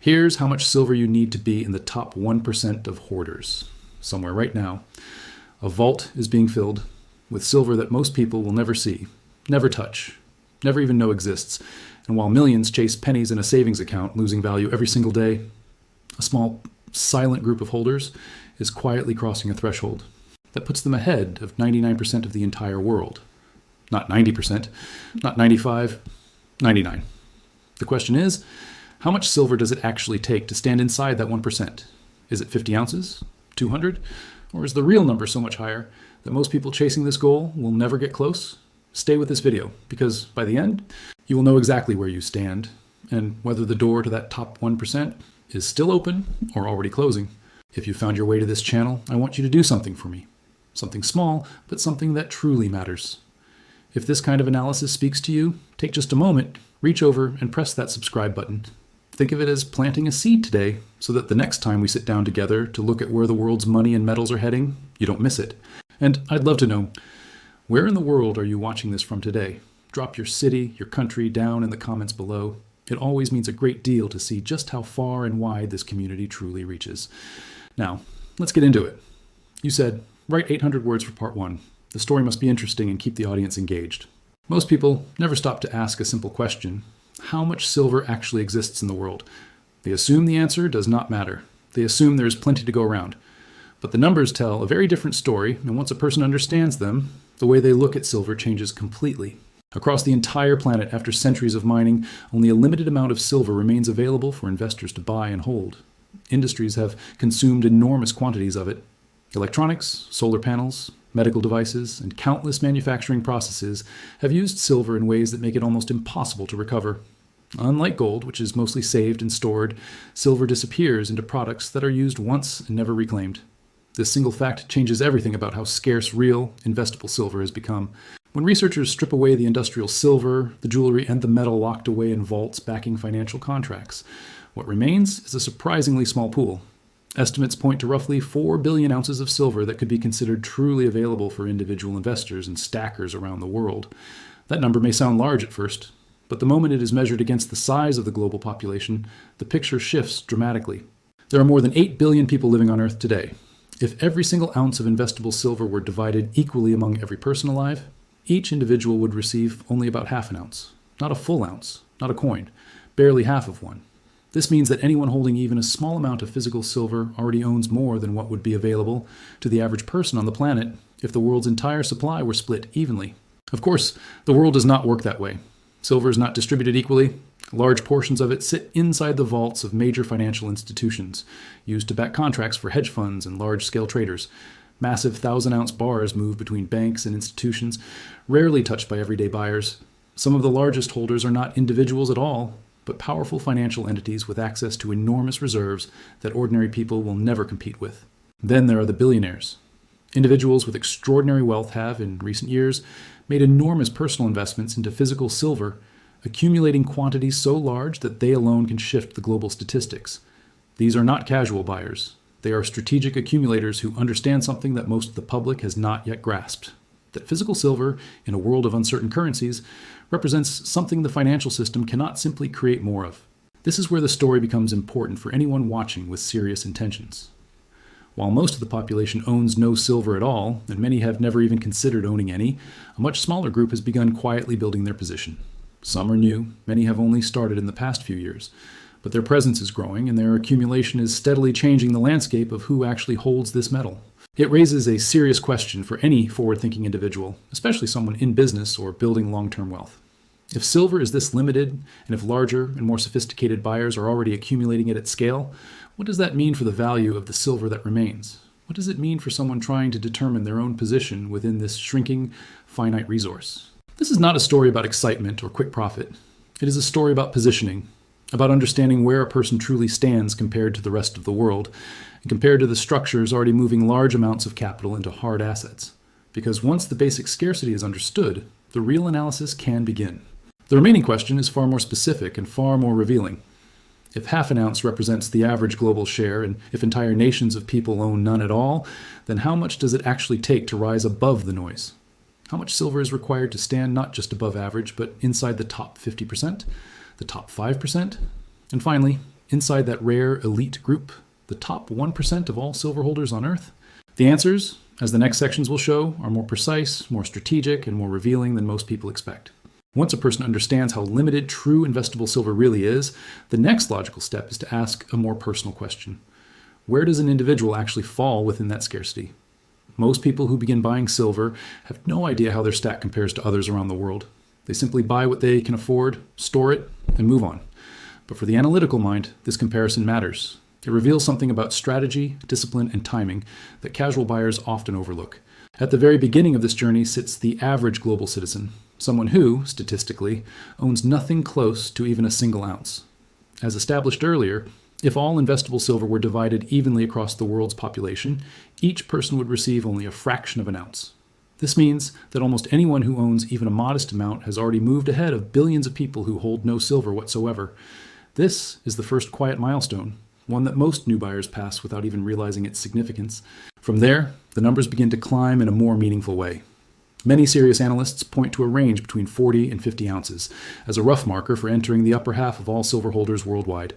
Here's how much silver you need to be in the top 1% of hoarders. Somewhere right now, a vault is being filled with silver that most people will never see, never touch, never even know exists. And while millions chase pennies in a savings account, losing value every single day, a small, silent group of holders is quietly crossing a threshold that puts them ahead of 99% of the entire world. Not 90%, not 95, 99. The question is, how much silver does it actually take to stand inside that 1%? Is it 50 ounces, 200? Or is the real number so much higher that most people chasing this goal will never get close? Stay with this video, because by the end, you will know exactly where you stand and whether the door to that top 1% is still open or already closing. If you found your way to this channel, I want you to do something for me. Something small, but something that truly matters. If this kind of analysis speaks to you, take just a moment, reach over and press that subscribe button. Think of it as planting a seed today so that the next time we sit down together to look at where the world's money and metals are heading, you don't miss it. And I'd love to know, where in the world are you watching this from today? Drop your city, your country down in the comments below. It always means a great deal to see just how far and wide this community truly reaches. Now, let's get into it. You said, write 800 words for part 1. The story must be interesting and keep the audience engaged. Most people never stop to ask a simple question. How much silver actually exists in the world? They assume the answer does not matter. They assume there is plenty to go around. But the numbers tell a very different story, and once a person understands them, the way they look at silver changes completely. Across the entire planet, after centuries of mining, only a limited amount of silver remains available for investors to buy and hold. Industries have consumed enormous quantities of it. Electronics, solar panels, medical devices, and countless manufacturing processes have used silver in ways that make it almost impossible to recover. Unlike gold, which is mostly saved and stored, silver disappears into products that are used once and never reclaimed. This single fact changes everything about how scarce real, investable silver has become. When researchers strip away the industrial silver, the jewelry, and the metal locked away in vaults backing financial contracts, what remains is a surprisingly small pool. Estimates point to roughly 4 billion ounces of silver that could be considered truly available for individual investors and stackers around the world. That number may sound large at first, but the moment it is measured against the size of the global population, the picture shifts dramatically. There are more than 8 billion people living on Earth today. If every single ounce of investable silver were divided equally among every person alive, each individual would receive only about half an ounce. Not a full ounce, not a coin, barely half of one. This means that anyone holding even a small amount of physical silver already owns more than what would be available to the average person on the planet if the world's entire supply were split evenly. Of course, the world does not work that way. Silver is not distributed equally. Large portions of it sit inside the vaults of major financial institutions, used to back contracts for hedge funds and large-scale traders. Massive 1,000-ounce bars move between banks and institutions, rarely touched by everyday buyers. Some of the largest holders are not individuals at all, but powerful financial entities with access to enormous reserves that ordinary people will never compete with. Then there are the billionaires. Individuals with extraordinary wealth have, in recent years, made enormous personal investments into physical silver, accumulating quantities so large that they alone can shift the global statistics. These are not casual buyers. They are strategic accumulators who understand something that most of the public has not yet grasped. That physical silver, in a world of uncertain currencies, represents something the financial system cannot simply create more of. This is where the story becomes important for anyone watching with serious intentions. While most of the population owns no silver at all, and many have never even considered owning any, a much smaller group has begun quietly building their position. Some are new, many have only started in the past few years, but their presence is growing and their accumulation is steadily changing the landscape of who actually holds this metal. It raises a serious question for any forward-thinking individual, especially someone in business or building long-term wealth. If silver is this limited, and if larger and more sophisticated buyers are already accumulating it at scale, what does that mean for the value of the silver that remains? What does it mean for someone trying to determine their own position within this shrinking, finite resource? This is not a story about excitement or quick profit. It is a story about positioning, about understanding where a person truly stands compared to the rest of the world, and compared to the structures already moving large amounts of capital into hard assets. Because once the basic scarcity is understood, the real analysis can begin. The remaining question is far more specific and far more revealing. If half an ounce represents the average global share, and if entire nations of people own none at all, then how much does it actually take to rise above the noise? How much silver is required to stand not just above average, but inside the top 50%, the top 5%, and finally, inside that rare elite group, the top 1% of all silver holders on Earth? The answers, as the next sections will show, are more precise, more strategic, and more revealing than most people expect. Once a person understands how limited true investable silver really is, the next logical step is to ask a more personal question. Where does an individual actually fall within that scarcity? Most people who begin buying silver have no idea how their stack compares to others around the world. They simply buy what they can afford, store it, and move on. But for the analytical mind, this comparison matters. It reveals something about strategy, discipline, and timing that casual buyers often overlook. At the very beginning of this journey sits the average global citizen, someone who, statistically, owns nothing close to even a single ounce. As established earlier, if all investable silver were divided evenly across the world's population, each person would receive only a fraction of an ounce. This means that almost anyone who owns even a modest amount has already moved ahead of billions of people who hold no silver whatsoever. This is the first quiet milestone, one that most new buyers pass without even realizing its significance. From there, the numbers begin to climb in a more meaningful way. Many serious analysts point to a range between 40 and 50 ounces as a rough marker for entering the upper half of all silver holders worldwide.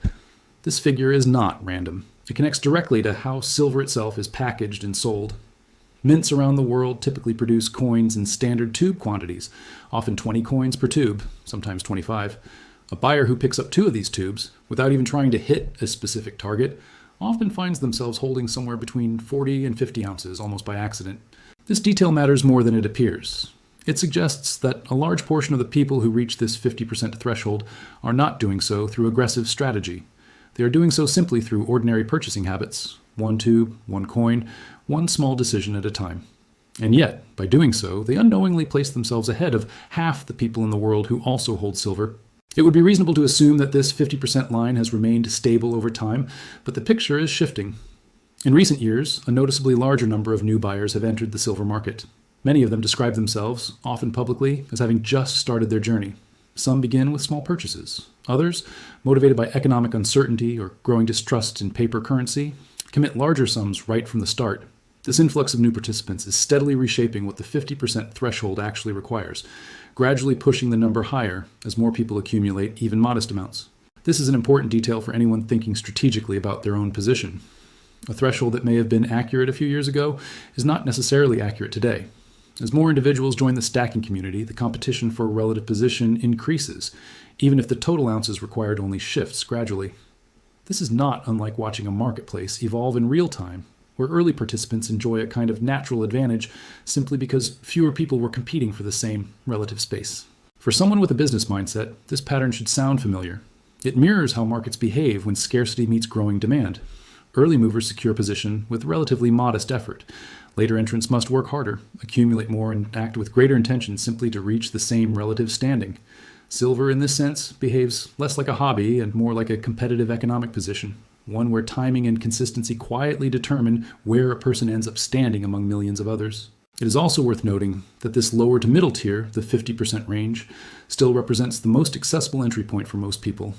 This figure is not random. It connects directly to how silver itself is packaged and sold. Mints around the world typically produce coins in standard tube quantities, often 20 coins per tube, sometimes 25. A buyer who picks up 2 of these tubes, without even trying to hit a specific target, often finds themselves holding somewhere between 40 and 50 ounces, almost by accident. This detail matters more than it appears. It suggests that a large portion of the people who reach this 50% threshold are not doing so through aggressive strategy. They are doing so simply through ordinary purchasing habits, 1 tube, 1 coin, 1 small decision at a time. And yet, by doing so, they unknowingly place themselves ahead of half the people in the world who also hold silver. It would be reasonable to assume that this 50% line has remained stable over time, but the picture is shifting. In recent years, a noticeably larger number of new buyers have entered the silver market. Many of them describe themselves, often publicly, as having just started their journey. Some begin with small purchases. Others, motivated by economic uncertainty or growing distrust in paper currency, commit larger sums right from the start. This influx of new participants is steadily reshaping what the 50% threshold actually requires, gradually pushing the number higher as more people accumulate even modest amounts. This is an important detail for anyone thinking strategically about their own position. A threshold that may have been accurate a few years ago is not necessarily accurate today. As more individuals join the stacking community, the competition for a relative position increases, even if the total ounces required only shifts gradually. This is not unlike watching a marketplace evolve in real time, where early participants enjoy a kind of natural advantage simply because fewer people were competing for the same relative space. For someone with a business mindset, this pattern should sound familiar. It mirrors how markets behave when scarcity meets growing demand. Early movers secure position with relatively modest effort. Later entrants must work harder, accumulate more, and act with greater intention simply to reach the same relative standing. Silver, in this sense, behaves less like a hobby and more like a competitive economic position, one where timing and consistency quietly determine where a person ends up standing among millions of others. It is also worth noting that this lower to middle tier, the 50% range, still represents the most accessible entry point for most people.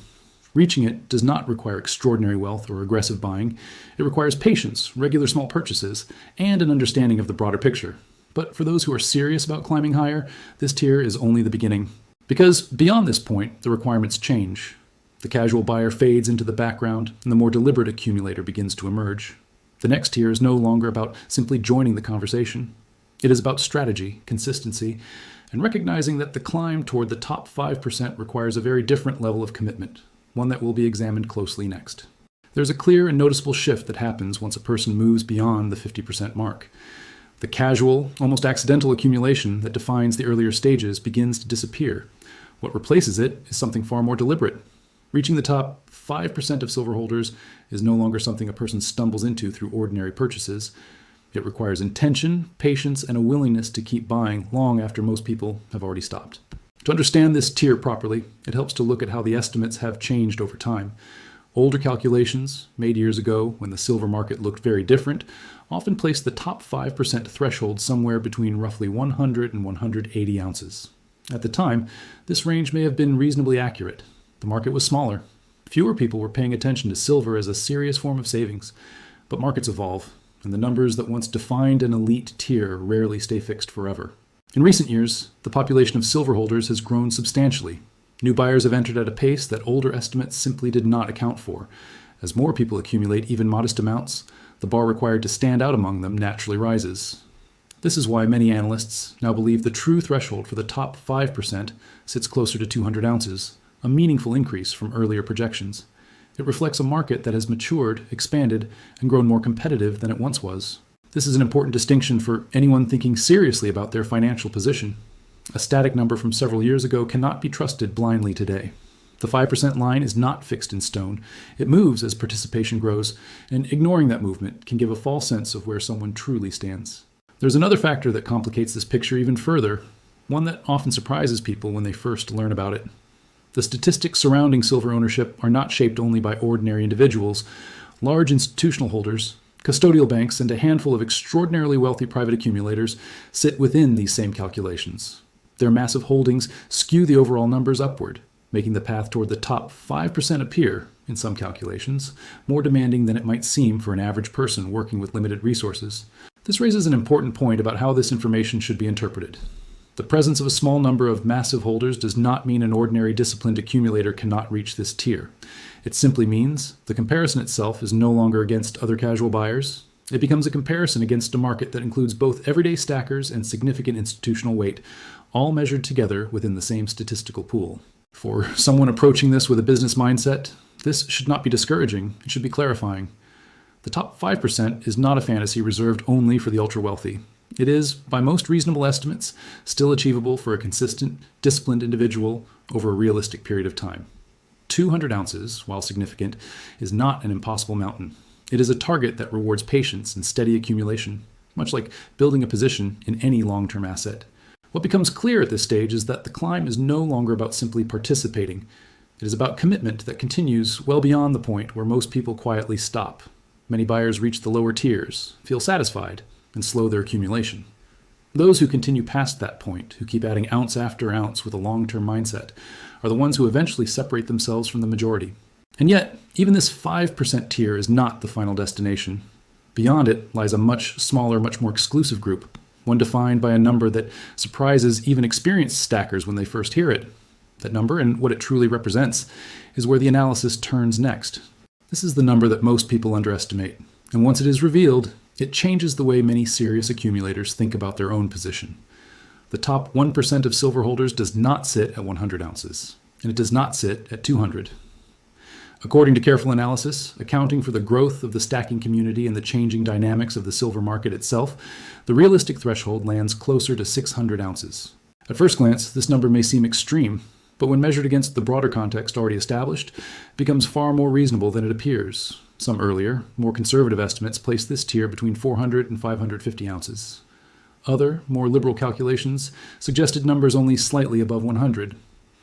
Reaching it does not require extraordinary wealth or aggressive buying. It requires patience, regular small purchases, and an understanding of the broader picture. But for those who are serious about climbing higher, this tier is only the beginning. Because beyond this point, the requirements change. The casual buyer fades into the background, and the more deliberate accumulator begins to emerge. The next tier is no longer about simply joining the conversation. It is about strategy, consistency, and recognizing that the climb toward the top 5% requires a very different level of commitment, one that will be examined closely next. There's a clear and noticeable shift that happens once a person moves beyond the 50% mark. The casual, almost accidental accumulation that defines the earlier stages begins to disappear. What replaces it is something far more deliberate. Reaching the top 5% of silver holders is no longer something a person stumbles into through ordinary purchases. It requires intention, patience, and a willingness to keep buying long after most people have already stopped. To understand this tier properly, it helps to look at how the estimates have changed over time. Older calculations, made years ago when the silver market looked very different, often placed the top 5% threshold somewhere between roughly 100 and 180 ounces. At the time, this range may have been reasonably accurate. The market was smaller. Fewer people were paying attention to silver as a serious form of savings. But markets evolve, and the numbers that once defined an elite tier rarely stay fixed forever. In recent years, the population of silver holders has grown substantially. New buyers have entered at a pace that older estimates simply did not account for. As more people accumulate even modest amounts, the bar required to stand out among them naturally rises. This is why many analysts now believe the true threshold for the top 5% sits closer to 200 ounces, a meaningful increase from earlier projections. It reflects a market that has matured, expanded, and grown more competitive than it once was. This is an important distinction for anyone thinking seriously about their financial position. A static number from several years ago cannot be trusted blindly today. The 5% line is not fixed in stone. It moves as participation grows, and ignoring that movement can give a false sense of where someone truly stands. There's another factor that complicates this picture even further, one that often surprises people when they first learn about it. The statistics surrounding silver ownership are not shaped only by ordinary individuals. Large institutional holders, custodial banks, and a handful of extraordinarily wealthy private accumulators sit within these same calculations. Their massive holdings skew the overall numbers upward, making the path toward the top 5% appear, in some calculations, more demanding than it might seem for an average person working with limited resources. This raises an important point about how this information should be interpreted. The presence of a small number of massive holders does not mean an ordinary disciplined accumulator cannot reach this tier. It simply means the comparison itself is no longer against other casual buyers. It becomes a comparison against a market that includes both everyday stackers and significant institutional weight, all measured together within the same statistical pool. For someone approaching this with a business mindset, this should not be discouraging, it should be clarifying. The top 5% is not a fantasy reserved only for the ultra-wealthy. It is, by most reasonable estimates, still achievable for a consistent, disciplined individual over a realistic period of time. 200 ounces, while significant, is not an impossible mountain. It is a target that rewards patience and steady accumulation, much like building a position in any long-term asset. What becomes clear at this stage is that the climb is no longer about simply participating. It is about commitment that continues well beyond the point where most people quietly stop. Many buyers reach the lower tiers, feel satisfied, and slow their accumulation. Those who continue past that point, who keep adding ounce after ounce with a long-term mindset, are the ones who eventually separate themselves from the majority. And yet, even this 5% tier is not the final destination. Beyond it lies a much smaller, much more exclusive group, one defined by a number that surprises even experienced stackers when they first hear it. That number, and what it truly represents, is where the analysis turns next. This is the number that most people underestimate, and once it is revealed, it changes the way many serious accumulators think about their own position. The top 1% of silver holders does not sit at 100 ounces, and it does not sit at 200. According to careful analysis, accounting for the growth of the stacking community and the changing dynamics of the silver market itself, the realistic threshold lands closer to 600 ounces. At first glance, this number may seem extreme, but when measured against the broader context already established, it becomes far more reasonable than it appears. Some earlier, more conservative estimates place this tier between 400 and 550 ounces. Other, more liberal calculations suggested numbers only slightly above 100.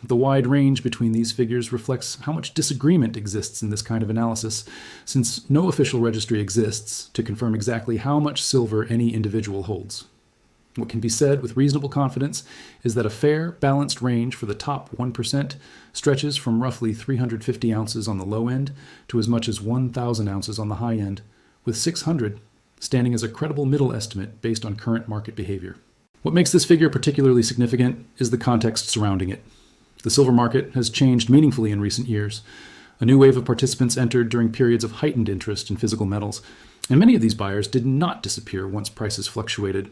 The wide range between these figures reflects how much disagreement exists in this kind of analysis, since no official registry exists to confirm exactly how much silver any individual holds. What can be said with reasonable confidence is that a fair, balanced range for the top 1% stretches from roughly 350 ounces on the low end to as much as 1,000 ounces on the high end, with 600 standing as a credible middle estimate based on current market behavior. What makes this figure particularly significant is the context surrounding it. The silver market has changed meaningfully in recent years. A new wave of participants entered during periods of heightened interest in physical metals, and many of these buyers did not disappear once prices fluctuated.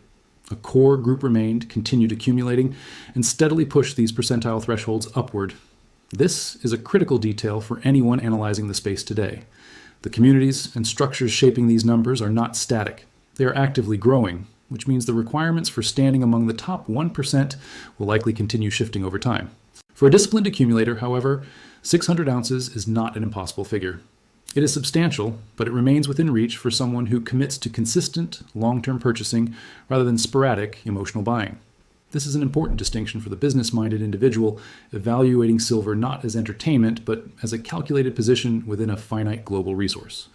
A core group remained, continued accumulating, and steadily pushed these percentile thresholds upward. This is a critical detail for anyone analyzing the space today. The communities and structures shaping these numbers are not static. They are actively growing, which means the requirements for standing among the top 1% will likely continue shifting over time. For a disciplined accumulator, however, 600 ounces is not an impossible figure. It is substantial, but it remains within reach for someone who commits to consistent, long-term purchasing rather than sporadic, emotional buying. This is an important distinction for the business-minded individual, evaluating silver not as entertainment, but as a calculated position within a finite global resource.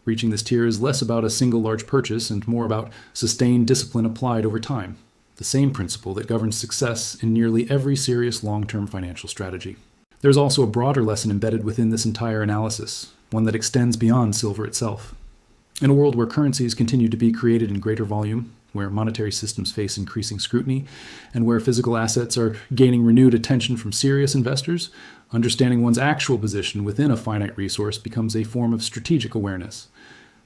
Reaching this tier is less about a single large purchase and more about sustained discipline applied over time, the same principle that governs success in nearly every serious long-term financial strategy. There's also a broader lesson embedded within this entire analysis, one that extends beyond silver itself. In a world where currencies continue to be created in greater volume, where monetary systems face increasing scrutiny, and where physical assets are gaining renewed attention from serious investors, understanding one's actual position within a finite resource becomes a form of strategic awareness.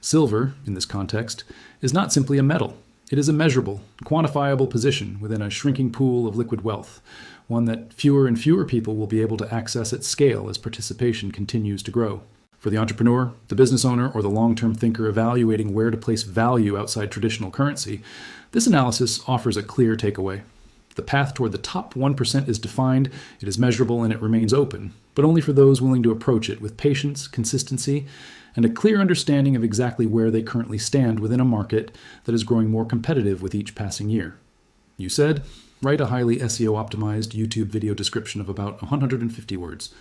Silver, in this context, is not simply a metal. It is a measurable, quantifiable position within a shrinking pool of liquid wealth, one that fewer and fewer people will be able to access at scale as participation continues to grow. For the entrepreneur, the business owner, or the long-term thinker evaluating where to place value outside traditional currency, this analysis offers a clear takeaway. The path toward the top 1% is defined, it is measurable, and it remains open, but only for those willing to approach it with patience, consistency, and a clear understanding of exactly where they currently stand within a market that is growing more competitive with each passing year. You said, write a highly SEO-optimized YouTube video description of about 150 words.